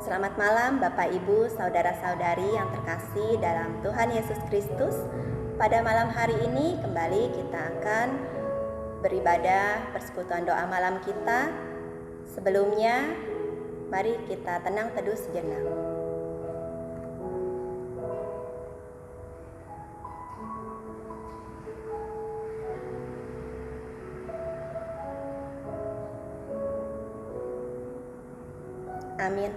Selamat malam Bapak Ibu, saudara-saudari yang terkasih dalam Tuhan Yesus Kristus. Pada malam hari ini kembali kita akan beribadah persekutuan doa malam kita. Sebelumnya, mari kita tenang teduh sejenak. Amin.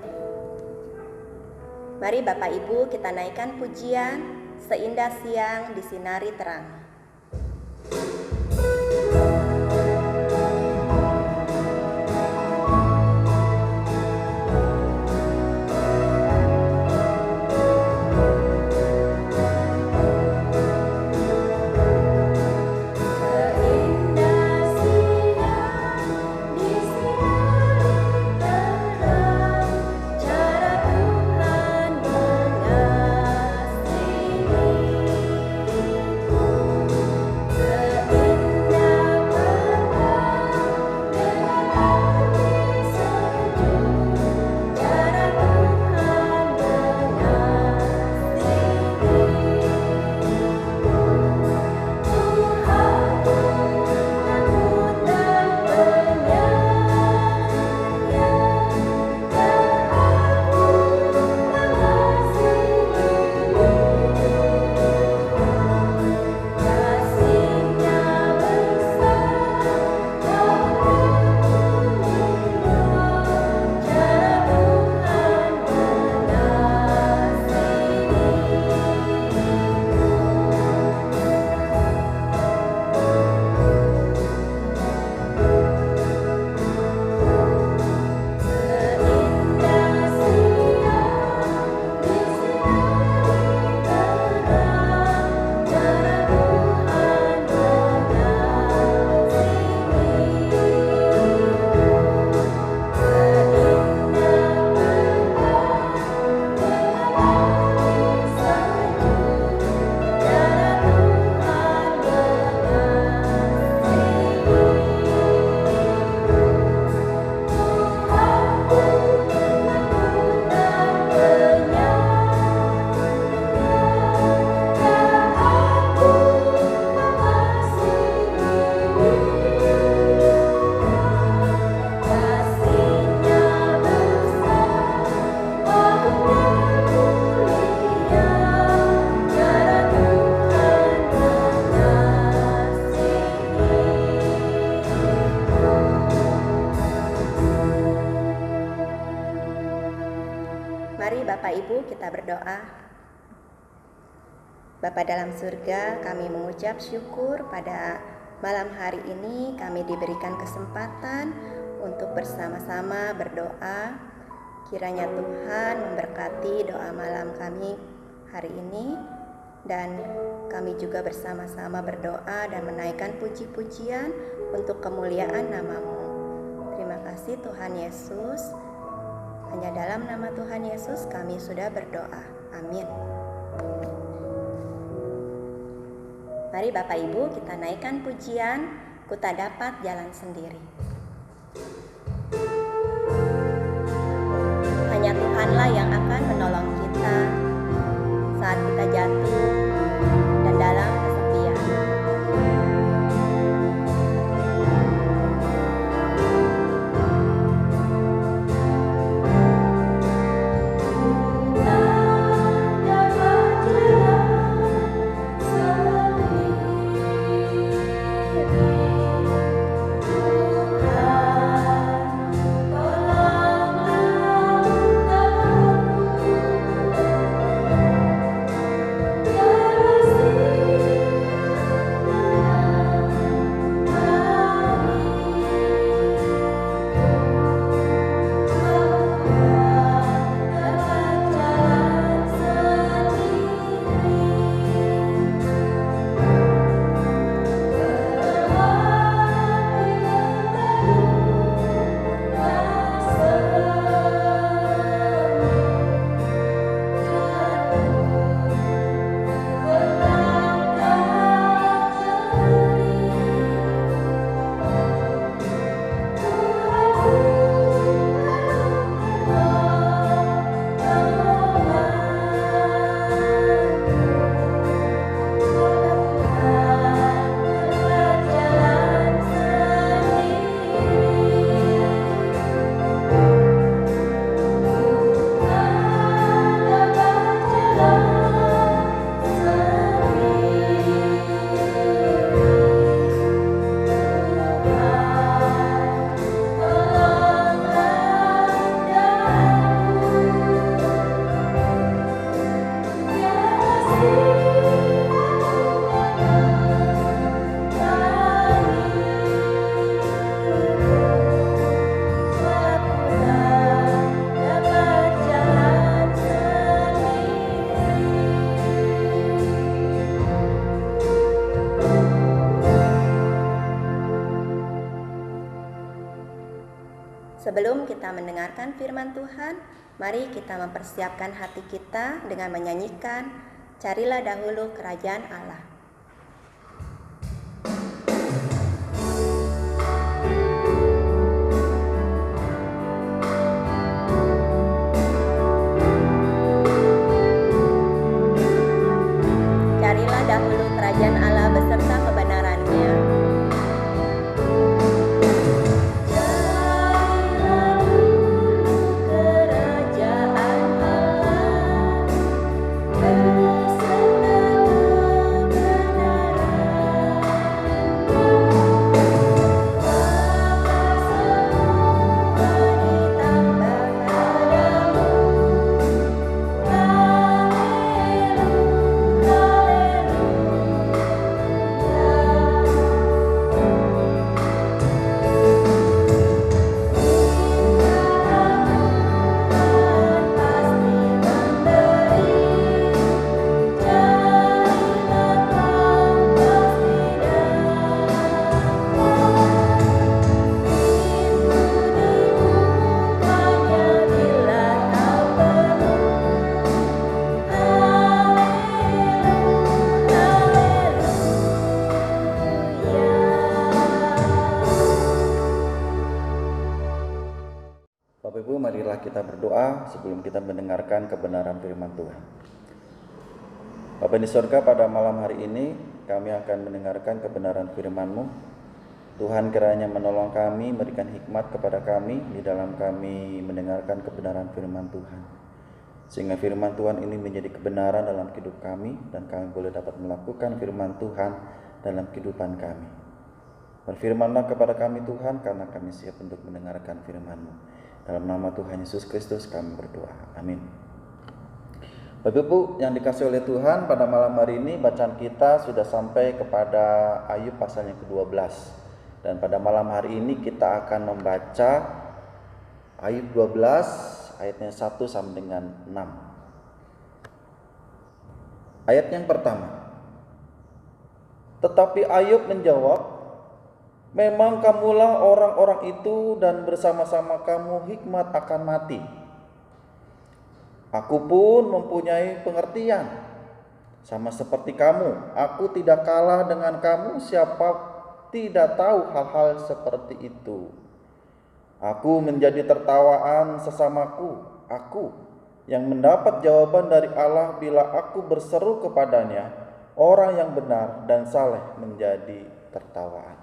Mari Bapak Ibu kita naikkan pujian Seindah Siang Disinari Terang. Mari Bapak Ibu kita berdoa. Bapa dalam surga, kami mengucap syukur pada malam hari ini kami diberikan kesempatan untuk bersama-sama berdoa. Kiranya Tuhan memberkati doa malam kami hari ini, dan kami juga bersama-sama berdoa dan menaikkan puji-pujian untuk kemuliaan nama-Mu. Terima kasih Tuhan Yesus. Hanya dalam nama Tuhan Yesus kami sudah berdoa. Amin. Mari Bapak Ibu kita naikkan pujian Ku Tak Dapat Jalan Sendiri. Hanya Tuhanlah yang akan menolong kita saat kita jatuh dan dalam kesepian. Tuhan kita mendengarkan firman Tuhan, mari kita mempersiapkan hati kita dengan menyanyikan Carilah Dahulu Kerajaan Allah. Carilah dahulu kerajaan Allah beserta kebenarannya. Bapak Ibu, marilah kita berdoa sebelum kita mendengarkan kebenaran firman Tuhan. Bapa di surga, pada malam hari ini kami akan mendengarkan kebenaran firman-Mu. Tuhan kiranya menolong kami, memberikan hikmat kepada kami di dalam kami mendengarkan kebenaran firman Tuhan. Sehingga firman Tuhan ini menjadi kebenaran dalam hidup kami dan kami boleh dapat melakukan firman Tuhan dalam kehidupan kami. Berfirmanlah kepada kami Tuhan, karena kami siap untuk mendengarkan firman-Mu. Dalam nama Tuhan Yesus Kristus kami berdoa. Amin. Bapak Ibu yang dikasihi oleh Tuhan, pada malam hari ini bacaan kita sudah sampai kepada Ayub pasal yang ke-12. Dan pada malam hari ini kita akan membaca Ayub 12 ayatnya 1 sampai dengan 6. Ayat yang pertama. Tetapi Ayub menjawab, memang kamulah orang-orang itu dan bersama-sama kamu hikmat akan mati. Aku pun mempunyai pengertian. Sama seperti kamu, aku tidak kalah dengan kamu, siapa tidak tahu hal-hal seperti itu. Aku menjadi tertawaan sesamaku, aku yang mendapat jawaban dari Allah bila aku berseru kepadanya, orang yang benar dan saleh menjadi tertawaan.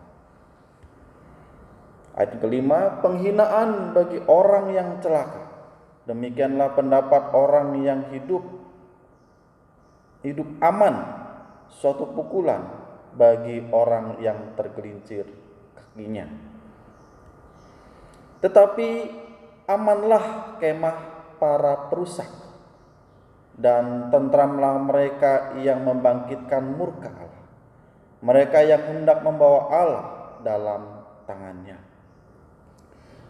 Ayat kelima, penghinaan bagi orang yang celaka. Demikianlah pendapat orang yang hidup aman, suatu pukulan bagi orang yang tergelincir kakinya. Tetapi amanlah kemah para perusak, dan tentramlah mereka yang membangkitkan murka Allah, mereka yang hendak membawa Allah dalam tangannya.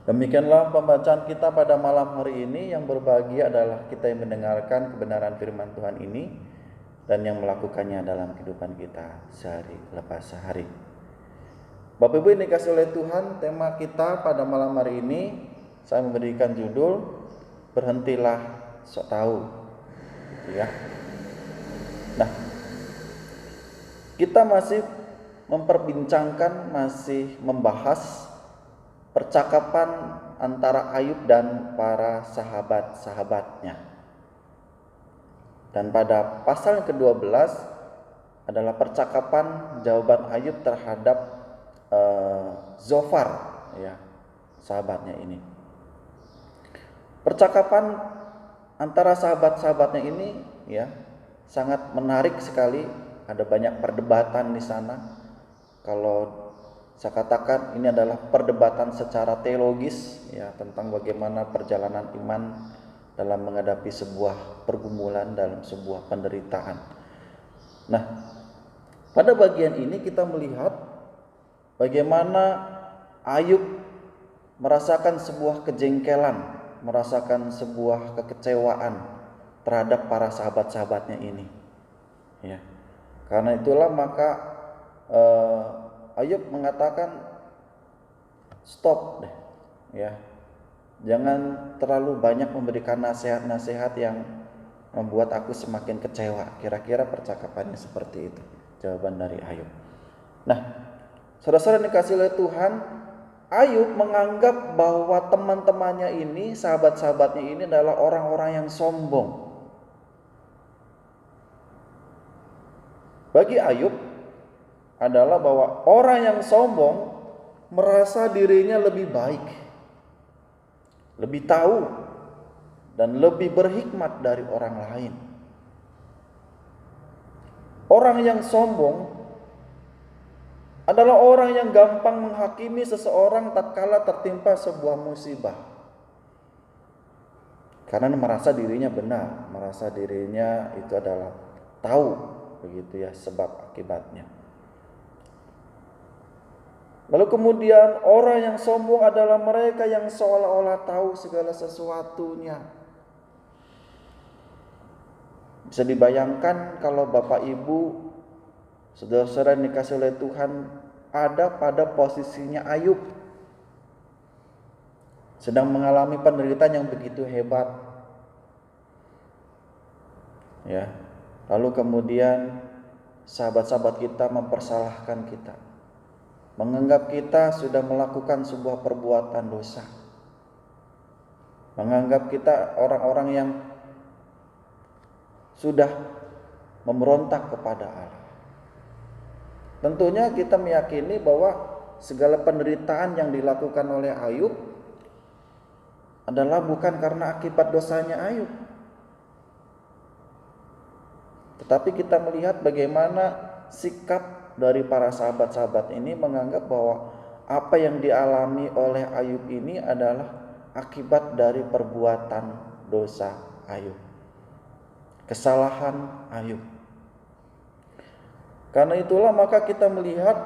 Demikianlah pembacaan kita pada malam hari ini. Yang berbahagia adalah kita yang mendengarkan kebenaran firman Tuhan ini dan yang melakukannya dalam kehidupan kita sehari lepas sehari. Bapak Ibu yang dikasihi oleh Tuhan, tema kita pada malam hari ini saya memberikan judul Berhentilah Sok Tahu. Ya. Nah, kita masih memperbincangkan, masih membahas percakapan antara Ayub dan para sahabat-sahabatnya. Dan pada pasal yang ke-12 adalah percakapan jawaban Ayub terhadap Zofar, ya, sahabatnya ini. Percakapan antara sahabat-sahabatnya ini, ya, sangat menarik sekali. Ada banyak perdebatan di sana. Kalau saya katakan ini adalah perdebatan secara teologis, ya, tentang bagaimana perjalanan iman dalam menghadapi sebuah pergumulan, dalam sebuah penderitaan. Nah, pada bagian ini kita melihat bagaimana Ayub merasakan sebuah kejengkelan, merasakan sebuah kekecewaan terhadap para sahabat-sahabatnya ini. Ya, karena itulah maka Ayub mengatakan stop deh, ya. Jangan terlalu banyak memberikan nasihat-nasihat yang membuat aku semakin kecewa. Kira-kira percakapannya seperti itu. Jawaban dari Ayub. Nah, saudara-saudara dikasih oleh Tuhan, Ayub menganggap bahwa teman-temannya ini, sahabat-sahabatnya ini adalah orang-orang yang sombong. Bagi Ayub adalah bahwa orang yang sombong merasa dirinya lebih baik, lebih tahu, dan lebih berhikmat dari orang lain. Orang yang sombong adalah orang yang gampang menghakimi seseorang tatkala tertimpa sebuah musibah. Karena merasa dirinya benar, merasa dirinya itu adalah tahu, begitu ya, sebab akibatnya. Lalu kemudian orang yang sombong adalah mereka yang seolah-olah tahu segala sesuatunya. Bisa dibayangkan kalau Bapak Ibu, saudara-saudara yang dikasih oleh Tuhan, ada pada posisinya Ayub, sedang mengalami penderitaan yang begitu hebat. Ya. Lalu kemudian sahabat-sahabat kita mempersalahkan kita, menganggap kita sudah melakukan sebuah perbuatan dosa, menganggap kita orang-orang yang sudah memberontak kepada Allah. Tentunya kita meyakini bahwa segala penderitaan yang dilakukan oleh Ayub adalah bukan karena akibat dosanya Ayub, tetapi kita melihat bagaimana sikap dari para sahabat-sahabat ini menganggap bahwa apa yang dialami oleh Ayub ini adalah akibat dari perbuatan dosa Ayub, kesalahan Ayub. Karena itulah maka kita melihat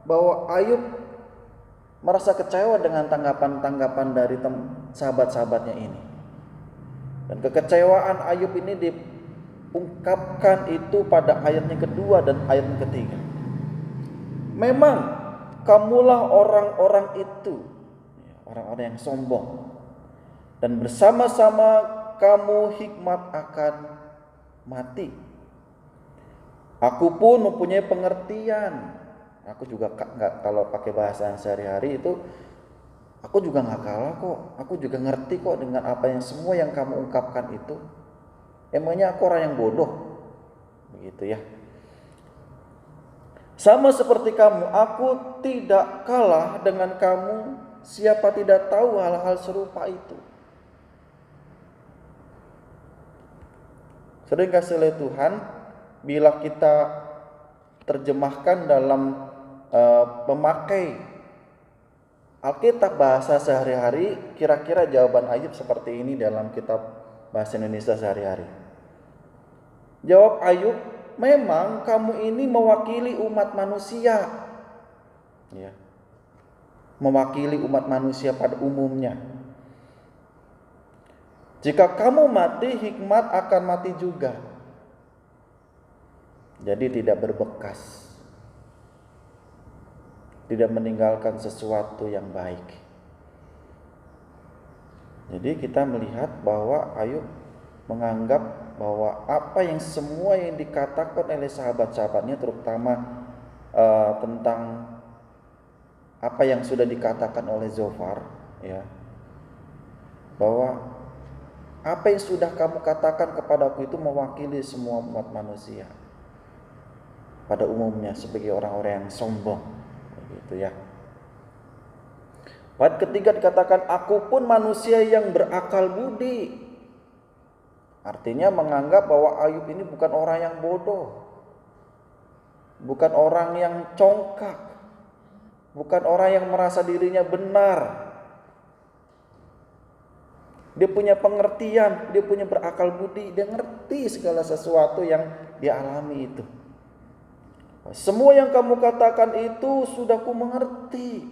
bahwa Ayub merasa kecewa dengan tanggapan-tanggapan dari sahabat-sahabatnya ini. Dan kekecewaan Ayub ini diungkapkan itu pada ayatnya kedua dan ayat ketiga. Memang kamulah orang-orang itu, orang-orang yang sombong, dan bersama-sama kamu hikmat akan mati. Aku pun mempunyai pengertian. Aku juga nggak, kalau pakai bahasa yang sehari-hari itu, aku juga nggak kalah kok. Aku juga ngerti kok dengan apa yang semua yang kamu ungkapkan itu. Emangnya aku orang yang bodoh, begitu ya. Sama seperti kamu, aku tidak kalah dengan kamu. Siapa tidak tahu hal-hal serupa itu. Sering kasih oleh Tuhan, bila kita terjemahkan dalam memakai Alkitab bahasa sehari-hari, kira-kira jawaban Ayub seperti ini dalam kitab bahasa Indonesia sehari-hari. Jawab Ayub, memang kamu ini mewakili umat manusia, ya, mewakili umat manusia pada umumnya. Jika kamu mati, hikmat akan mati juga. Jadi tidak berbekas, tidak meninggalkan sesuatu yang baik. Jadi kita melihat bahwa Ayub menganggap bahwa apa yang semua yang dikatakan oleh sahabat-sahabatnya, terutama tentang apa yang sudah dikatakan oleh Zofar, ya, bahwa apa yang sudah kamu katakan kepadaku itu mewakili semua umat manusia pada umumnya sebagai orang-orang yang sombong, begitu ya. Pada ketiga dikatakan, aku pun manusia yang berakal budi. Artinya menganggap bahwa Ayub ini bukan orang yang bodoh, bukan orang yang congkak, bukan orang yang merasa dirinya benar. Dia punya pengertian, dia punya berakal budi, dia ngerti segala sesuatu yang dia alami itu. Semua yang kamu katakan itu sudah ku mengerti.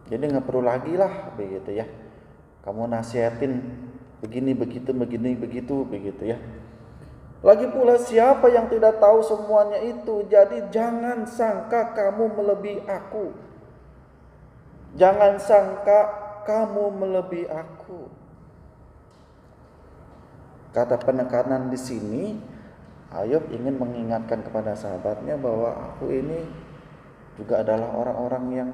Jadi nggak perlu lagi lah, begitu ya. Kamu nasihatin begini begitu, begini begitu, begitu ya. Lagi pula siapa yang tidak tahu semuanya itu? Jadi jangan sangka kamu melebihi aku. Jangan sangka kamu melebihi aku. Kata penekanan di sini, Ayub ingin mengingatkan kepada sahabatnya bahwa aku ini juga adalah orang-orang yang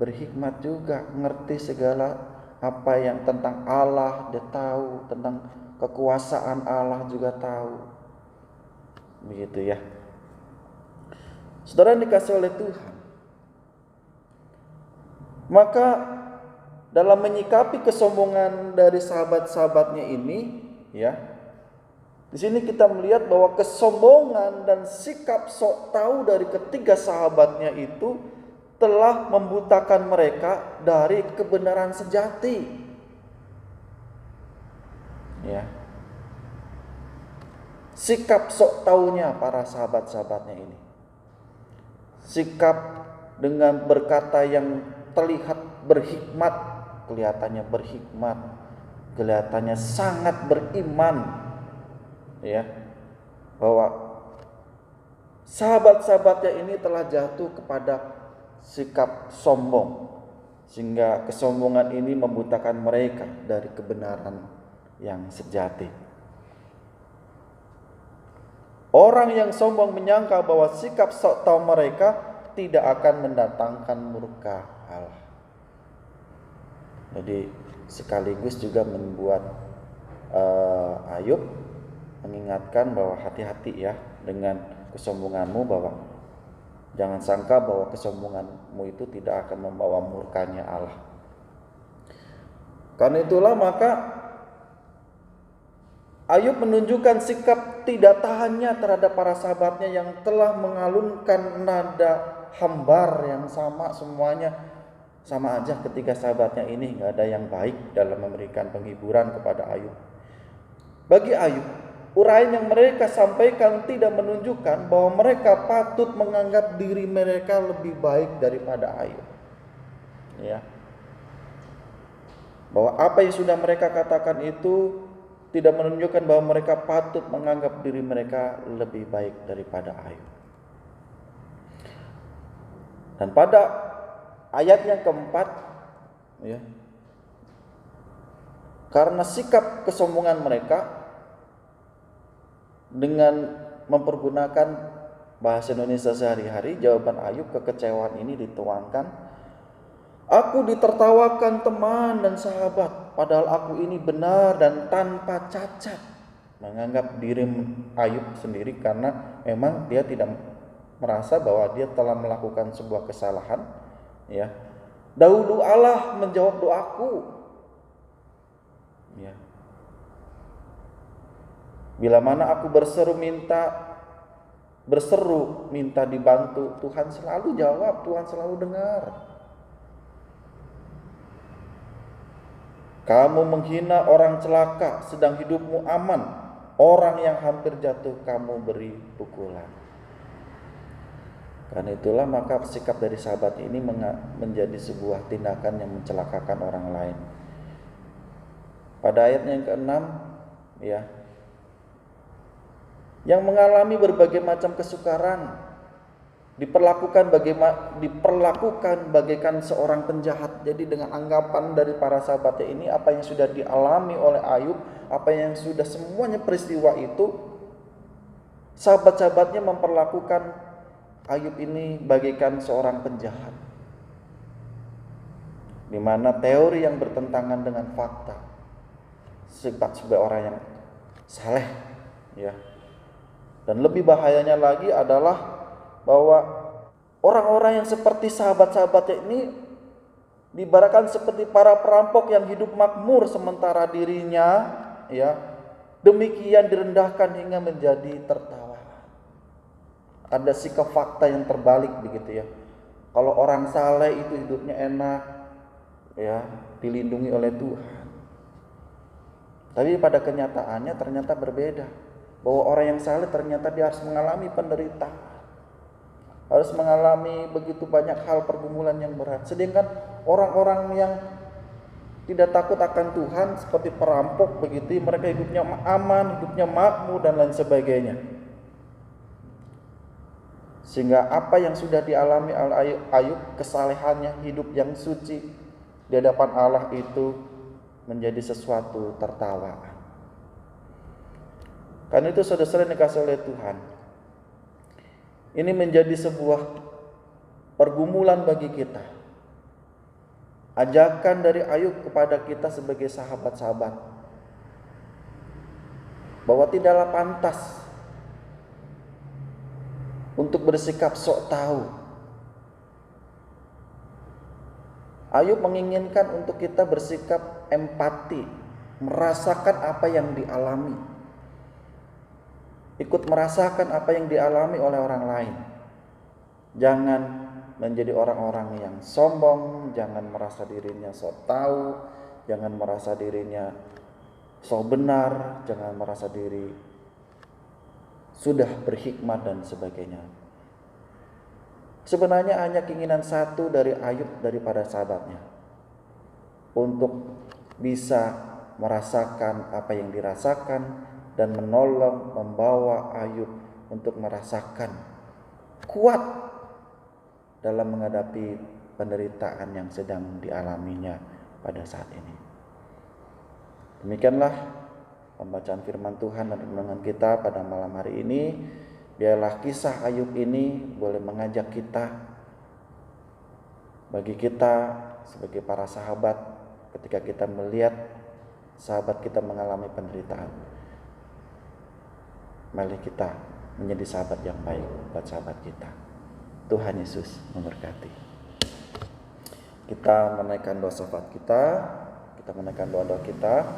berhikmat juga, ngerti segala apa yang tentang Allah dia tahu, tentang kekuasaan Allah juga tahu. Begitu ya. Saudara yang dikasihi oleh Tuhan, maka dalam menyikapi kesombongan dari sahabat-sahabatnya ini, ya, di sini kita melihat bahwa kesombongan dan sikap sok tahu dari ketiga sahabatnya itu telah membutakan mereka dari kebenaran sejati. Ya. Sikap sok taunya para sahabat-sahabatnya ini. Sikap dengan berkata yang terlihat berhikmat, kelihatannya berhikmat, kelihatannya sangat beriman, ya, bahwa sahabat-sahabatnya ini telah jatuh kepada sikap sombong, sehingga kesombongan ini membutakan mereka dari kebenaran yang sejati. Orang yang sombong menyangka bahwa sikap sok tahu mereka tidak akan mendatangkan murka Allah. Jadi sekaligus juga membuat Ayub mengingatkan bahwa hati-hati ya dengan kesombonganmu, bahwa jangan sangka bahwa kesombonganmu itu tidak akan membawa murkanya Allah. Karena itulah maka Ayub menunjukkan sikap tidak tahannya terhadap para sahabatnya yang telah mengalunkan nada hambar yang sama, semuanya sama aja ketika sahabatnya ini nggak ada yang baik dalam memberikan penghiburan kepada Ayub. Bagi Ayub, uraian yang mereka sampaikan tidak menunjukkan bahwa mereka patut menganggap diri mereka lebih baik daripada Ayub. Ya. Bahwa apa yang sudah mereka katakan itu tidak menunjukkan bahwa mereka patut menganggap diri mereka lebih baik daripada Ayub. Dan pada ayat yang keempat, ya, karena sikap kesombongan mereka, dengan mempergunakan bahasa Indonesia sehari-hari, jawaban Ayub kekecewaan ini dituangkan, aku ditertawakan teman dan sahabat, padahal aku ini benar dan tanpa cacat. Menganggap diri Ayub sendiri karena memang dia tidak merasa bahwa dia telah melakukan sebuah kesalahan. Ya, dahulu Allah menjawab doaku. Ya. Bila mana aku berseru minta dibantu, Tuhan selalu jawab, Tuhan selalu dengar. Kamu menghina orang celaka, sedang hidupmu aman. Orang yang hampir jatuh kamu beri pukulan. Karena itulah maka sikap dari sahabat ini menjadi sebuah tindakan yang mencelakakan orang lain. Pada ayat yang ke-6, ya, yang mengalami berbagai macam kesukaran, diperlakukan bagaikan seorang penjahat. Jadi dengan anggapan dari para sahabatnya ini, apa yang sudah dialami oleh Ayub, apa yang sudah semuanya peristiwa itu, sahabat-sahabatnya memperlakukan Ayub ini bagaikan seorang penjahat, di mana teori yang bertentangan dengan fakta, sebagai orang yang saleh, ya. Dan lebih bahayanya lagi adalah bahwa orang-orang yang seperti sahabat-sahabatnya ini diibaratkan seperti para perampok yang hidup makmur sementara dirinya, ya, demikian direndahkan hingga menjadi tertawa. Ada sikap fakta yang terbalik begitu ya. Kalau orang saleh itu hidupnya enak, ya, dilindungi oleh Tuhan. Tapi pada kenyataannya ternyata berbeda. Bahwa orang yang saleh ternyata dia harus mengalami penderitaan, harus mengalami begitu banyak hal pergumulan yang berat. Sedangkan orang-orang yang tidak takut akan Tuhan seperti perampok begitu, mereka hidupnya aman, hidupnya makmur dan lain sebagainya. Sehingga apa yang sudah dialami oleh Ayub, kesalehannya, hidup yang suci di hadapan Allah itu menjadi sesuatu tertawa. Karena itu saudara-saudara yang dikasihi oleh Tuhan, ini menjadi sebuah pergumulan bagi kita. Ajakan dari Ayub kepada kita sebagai sahabat-sahabat, bahwa tidaklah pantas untuk bersikap sok tahu. Ayub menginginkan untuk kita bersikap empati, merasakan apa yang dialami, ikut merasakan apa yang dialami oleh orang lain. Jangan menjadi orang-orang yang sombong, jangan merasa dirinya sok tahu, jangan merasa dirinya sok benar, jangan merasa diri sudah berhikmat dan sebagainya. Sebenarnya hanya keinginan satu dari Ayub daripada sahabatnya, untuk bisa merasakan apa yang dirasakan dan menolong, membawa Ayub untuk merasakan kuat dalam menghadapi penderitaan yang sedang dialaminya pada saat ini. Demikianlah pembacaan firman Tuhan dan renungan kita pada malam hari ini. Biarlah kisah Ayub ini boleh mengajak kita, bagi kita sebagai para sahabat, ketika kita melihat sahabat kita mengalami penderitaan, mari kita menjadi sahabat yang baik buat sahabat kita. Tuhan Yesus memberkati. Kita menaikkan doa syafaat kita menaikkan doa-doa kita.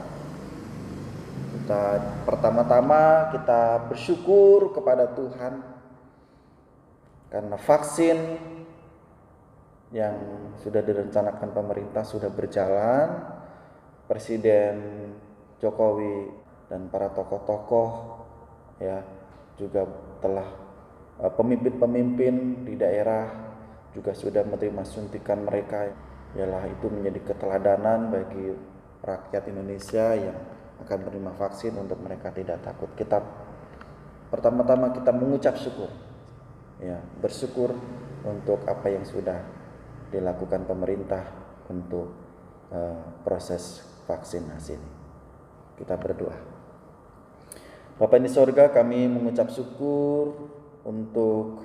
Pertama-tama kita bersyukur kepada Tuhan karena vaksin yang sudah direncanakan pemerintah sudah berjalan. Presiden Jokowi dan para tokoh-tokoh ya juga telah pemimpin-pemimpin di daerah juga sudah menerima suntikan mereka. Ialah itu menjadi keteladanan bagi rakyat Indonesia yang akan menerima vaksin untuk mereka tidak takut. Pertama-tama kita mengucap syukur, ya, bersyukur untuk apa yang sudah dilakukan pemerintah untuk proses vaksinasi ini. Kita berdoa. Bapa di sorga, kami mengucap syukur untuk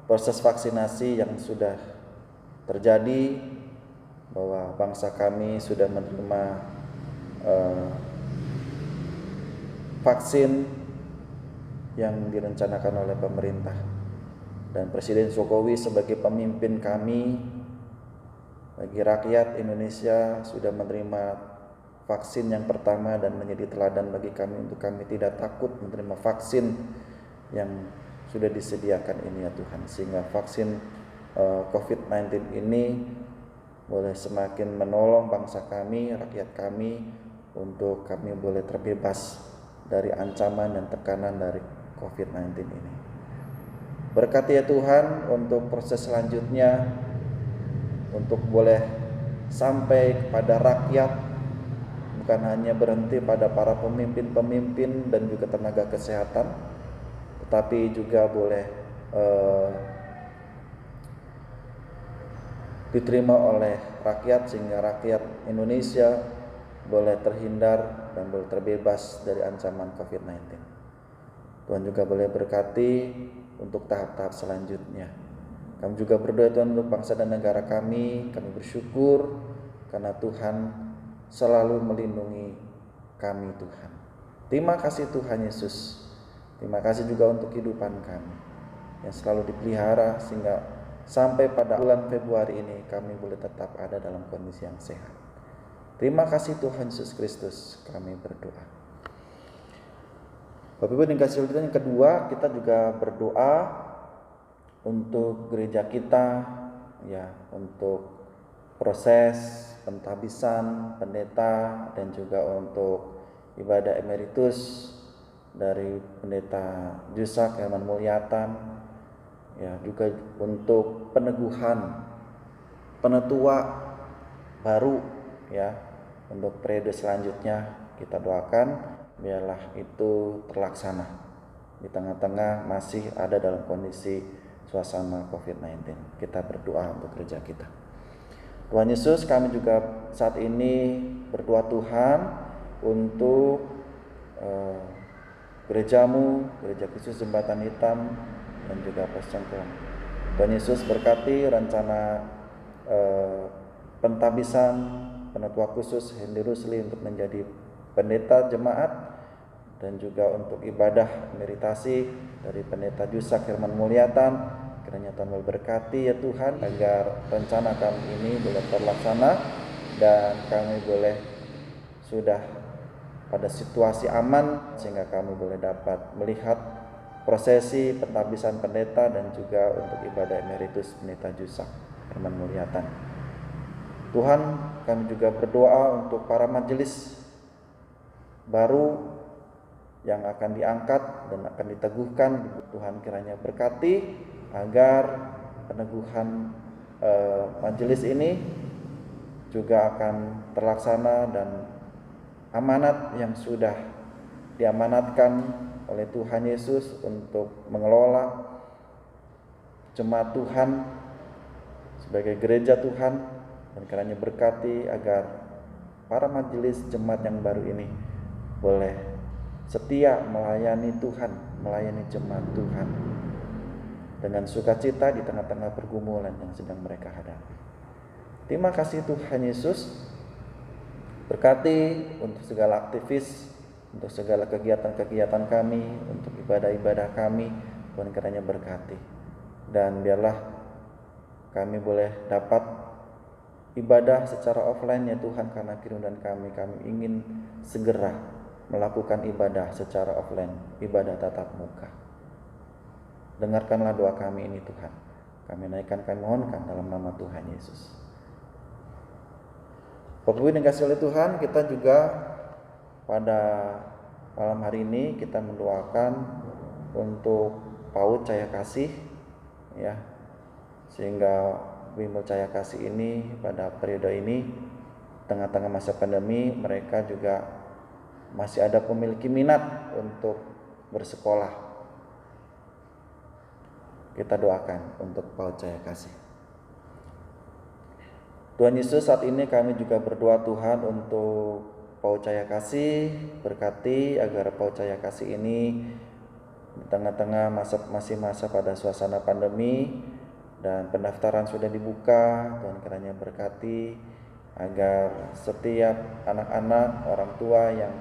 proses vaksinasi yang sudah terjadi, bahwa bangsa kami sudah menerima vaksin yang direncanakan oleh pemerintah, dan Presiden Jokowi sebagai pemimpin kami bagi rakyat Indonesia sudah menerima vaksin yang pertama dan menjadi teladan bagi kami untuk kami tidak takut menerima vaksin yang sudah disediakan ini ya Tuhan, sehingga vaksin COVID-19 ini boleh semakin menolong bangsa kami, rakyat kami, untuk kami boleh terbebas dari ancaman dan tekanan dari COVID-19 ini. Berkati ya Tuhan untuk proses selanjutnya, untuk boleh sampai kepada rakyat, bukan hanya berhenti pada para pemimpin-pemimpin dan juga tenaga kesehatan, tetapi juga boleh diterima oleh rakyat, sehingga rakyat Indonesia boleh terhindar dan boleh terbebas dari ancaman COVID-19. Tuhan juga boleh berkati untuk tahap-tahap selanjutnya. Kami juga berdoa Tuhan untuk bangsa dan negara kami. Kami bersyukur karena Tuhan selalu melindungi kami Tuhan. Terima kasih Tuhan Yesus. Terima kasih juga untuk kehidupan kami yang selalu dipelihara, sehingga sampai pada bulan Februari ini kami boleh tetap ada dalam kondisi yang sehat. Terima kasih Tuhan Yesus Kristus, kami berdoa. Bapak Ibu yang dikasihi Tuhan, yang kedua, kita juga berdoa untuk gereja kita, ya, untuk proses pentahbisan pendeta dan juga untuk ibadah emeritus dari pendeta Jusak Herman Mulyatan, ya, juga untuk peneguhan penetua baru, ya, untuk periode selanjutnya. Kita doakan biarlah itu terlaksana di tengah-tengah masih ada dalam kondisi suasana COVID-19. Kita berdoa untuk gereja kita. Tuhan Yesus, kami juga saat ini berdoa Tuhan untuk gerejamu, gereja khusus Jembatan Hitam dan juga Persengkuan. Tuhan Yesus berkati rencana pentabisan penatua khusus Hendy Rusli untuk menjadi pendeta jemaat, dan juga untuk ibadah meditasi dari pendeta Jusak Herman Mulyatan. Kiranya Tuhan memberkati ya Tuhan, agar rencana kami ini boleh terlaksana dan kami boleh sudah pada situasi aman, sehingga kami boleh dapat melihat prosesi pentabisan pendeta dan juga untuk ibadah emeritus pendeta Jusak Herman Mulyatan. Tuhan, kami juga berdoa untuk para majelis baru yang akan diangkat dan akan diteguhkan. Tuhan kiranya berkati agar peneguhan majelis ini juga akan terlaksana, dan amanat yang sudah diamanatkan oleh Tuhan Yesus untuk mengelola jemaat Tuhan sebagai gereja Tuhan, dan kiranya berkati agar para majelis jemaat yang baru ini boleh setia melayani Tuhan, melayani jemaat Tuhan dengan sukacita di tengah-tengah pergumulan yang sedang mereka hadapi. Terima kasih Tuhan Yesus. Berkati untuk segala aktivis, untuk segala kegiatan-kegiatan kami, untuk ibadah-ibadah kami. Tuhan kiranya berkati, dan biarlah kami boleh dapat ibadah secara offline ya Tuhan, karena kerinduan kami ingin segera melakukan ibadah secara offline, ibadah tatap muka. Dengarkanlah doa kami ini Tuhan. Kami naikkan, kami mohonkan dalam nama Tuhan Yesus. Bapak Ibu yang dikasihi oleh Tuhan, kita juga pada malam hari ini kita mendoakan untuk PAUD Cahaya Kasih, ya, sehingga Bimbel Cahaya Kasih ini pada periode ini tengah-tengah masa pandemi, mereka juga masih ada memiliki minat untuk bersekolah. Kita doakan untuk PAUD Cahaya Kasih. Tuhan Yesus, saat ini kami juga berdoa Tuhan untuk PAUD Cahaya Kasih, berkati agar PAUD Cahaya Kasih ini di tengah-tengah masa pada suasana pandemi dan pendaftaran sudah dibuka. Tuhan kiranya berkati agar setiap anak-anak, orang tua yang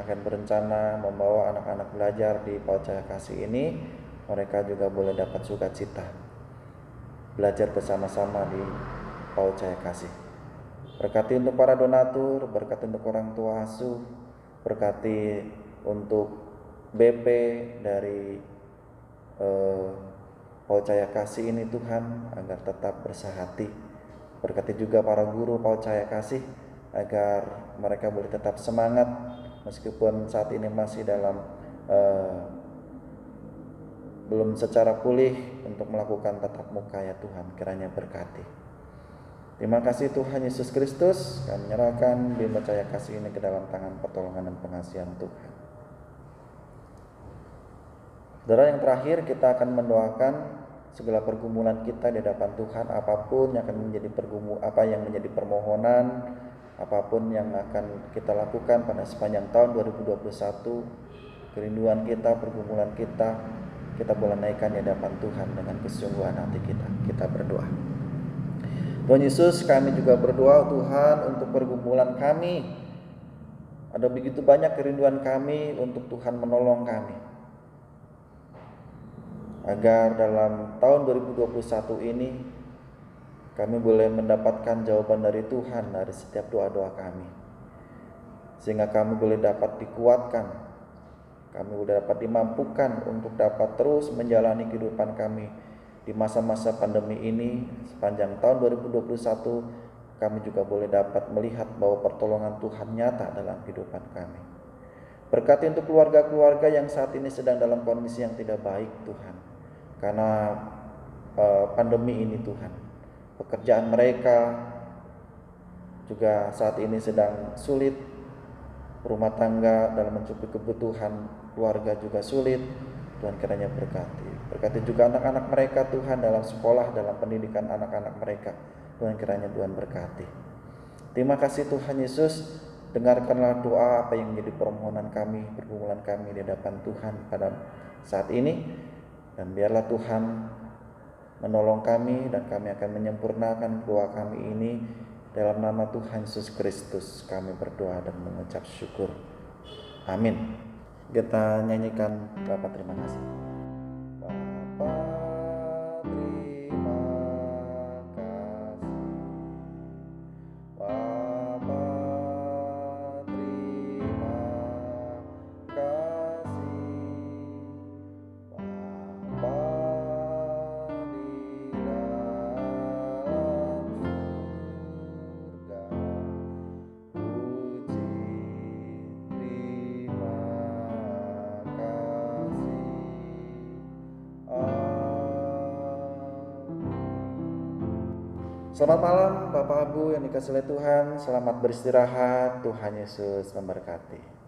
akan berencana membawa anak-anak belajar di PAUD Cahaya Kasih ini, mereka juga boleh dapat sukacita belajar bersama-sama di PAUD Cahaya Kasih. Berkati untuk para donatur, berkati untuk orang tua asuh, berkati untuk BP dari PAUD Cahaya Kasih ini Tuhan, agar tetap bersahati. Berkati juga para guru PAUD Cahaya Kasih agar mereka boleh tetap semangat meskipun saat ini masih dalam belum secara pulih untuk melakukan tatap muka ya Tuhan. Kiranya berkati. Terima kasih Tuhan Yesus Kristus. Kami menyerahkan Bimbel Cahaya Kasih ini ke dalam tangan pertolongan dan pengasihan Tuhan. Saudara, yang terakhir kita akan mendoakan segala pergumulan kita di hadapan Tuhan, apapun yang akan menjadi menjadi permohonan, apapun yang akan kita lakukan pada sepanjang tahun 2021, kerinduan kita, pergumulan kita boleh naikkan di hadapan Tuhan dengan kesungguhan hati kita. Kita berdoa. Tuhan Yesus, kami juga berdoa Tuhan untuk pergumulan kami. Ada begitu banyak kerinduan kami untuk Tuhan menolong kami, agar dalam tahun 2021 ini kami boleh mendapatkan jawaban dari Tuhan dari setiap doa-doa kami, sehingga kami boleh dapat dikuatkan, kami boleh dapat dimampukan untuk dapat terus menjalani kehidupan kami di masa-masa pandemi ini. Sepanjang tahun 2021 kami juga boleh dapat melihat bahwa pertolongan Tuhan nyata dalam kehidupan kami. Berkati untuk keluarga-keluarga yang saat ini sedang dalam kondisi yang tidak baik Tuhan, karena pandemi ini Tuhan. Pekerjaan mereka juga saat ini sedang sulit, rumah tangga dalam mencukupi kebutuhan keluarga juga sulit. Tuhan kiranya berkati. Berkati juga anak-anak mereka Tuhan dalam sekolah, dalam pendidikan anak-anak mereka. Tuhan kiranya Tuhan berkati. Terima kasih Tuhan Yesus. Dengarkanlah doa apa yang menjadi permohonan kami, pergumulan kami di hadapan Tuhan pada saat ini. Dan biarlah Tuhan menolong kami dan kami akan menyempurnakan doa kami ini. Dalam nama Tuhan Yesus Kristus kami berdoa dan mengucap syukur. Amin. Kita nyanyikan Bapa terima kasih. Bapa terima kasih. Bapa terima kasih. Bapa di dalam surga. Puji terima kasih. Selamat malam Bapak Ibu yang dikasihi oleh Tuhan. Selamat beristirahat. Tuhan Yesus memberkati.